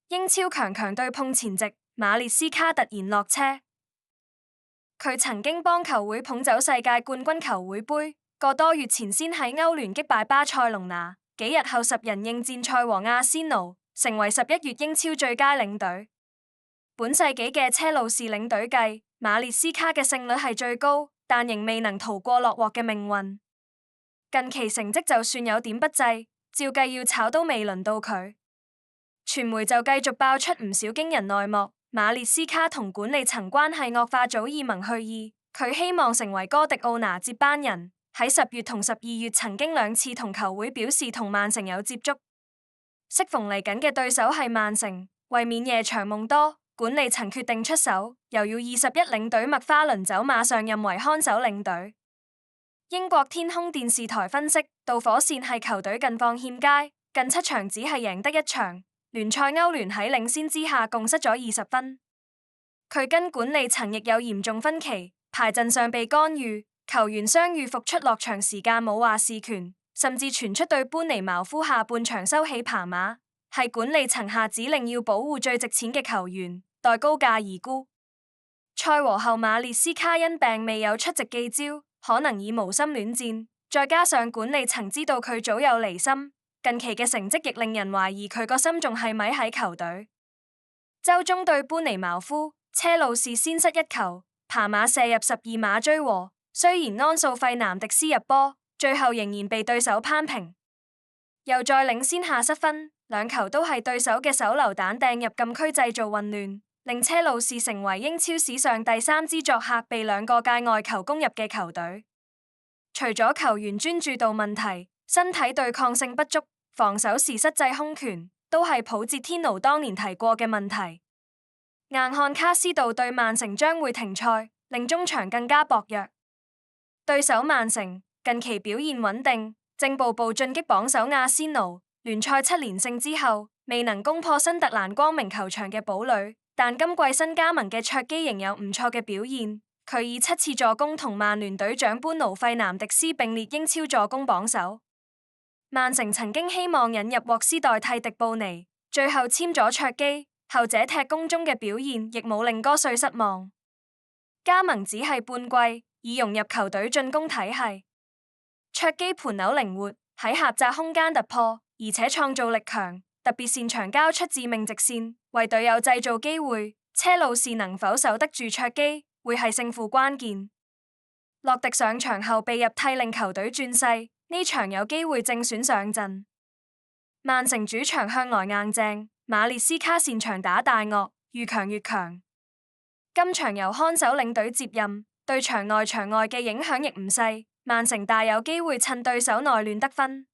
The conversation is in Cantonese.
英超強對碰前夕，馬列斯卡突然落車。佢曾經幫球會捧走世界冠軍球會杯，個多月前先喺歐聯擊敗巴塞隆拿，幾日後10人應戰賽和阿仙奴，成為11月英超最佳領隊。本世紀嘅車路士領隊計，馬列斯卡嘅勝率係最高，但仍未能逃過落鑊嘅命運。近期成績就算有點不濟，照計要炒都未輪到佢。傳媒就繼續爆出唔少驚人內幕，馬列斯卡同管理層關係惡化早已萌去意，佢希望成為哥迪奧拿接班人。喺10月同12月曾經2次同球會表示同曼城有接觸。適逢嚟緊嘅對手係曼城，為免夜長夢多，管理層決定出手，又要21領隊麥花倫走馬上任為看守領隊。英國天空電視台分析，導火線係球隊近況欠佳，近7場只係贏得1場。聯賽歐聯喺領先之下共失咗20分，佢跟管理層亦有嚴重分歧，排陣上被干預，球員傷愈復出落場時間冇話事權，甚至傳出對班尼茅夫下半場收起爬馬，係管理層下指令要保護最值錢嘅球員，待高價而沽。賽和後馬列斯卡因病未有出席記招，可能已無心戀戰，再加上管理層知道佢早有離心。近期嘅成績亦令人懷疑佢個心仲係咪喺球隊。周中對班尼茅夫，車路士先失1球，爬馬射入12碼追和。雖然安素費南迪斯入波，最後仍然被對手攀平。又再領先下失分，2球都係對手嘅手榴彈掟入禁區製造混亂，令車路士成為英超史上第3支作客被2個界外球攻入嘅球隊。除咗球員專注度問題，身體對抗性不足，防守時失制空權，都係普捷天奴當年提過嘅問題。硬漢卡斯道對曼城將會停賽，令中場更加薄弱。對手曼城近期表現穩定，正步步進擊榜首阿仙奴。聯賽7連勝之後，未能攻破新特蘭光明球場嘅堡壘，但今季新加盟嘅卓基仍有唔錯嘅表現。佢以7次助攻同曼聯隊長班奴費南迪斯並列英超助攻榜首。曼城曾經希望引入沃斯代替迪布尼，最後簽咗卓基，後者踢攻中嘅表現亦冇令哥碎失望。加盟只係半季，已融入球隊進攻體系。卓基盤扭靈活，喺狹窄空間突破，而且創造力強，特別擅長交出致命直線，為隊友製造機會。車路士能否守得住卓基，會係勝負關鍵。洛迪上場後被入替，令球隊轉勢，呢場有機會正選上陣。曼城主場向來硬淨，馬列斯卡擅長打大鱷，越強越強。今場由看守領隊接任，對場內場外嘅影響亦唔細，曼城大有機會趁對手內亂得分。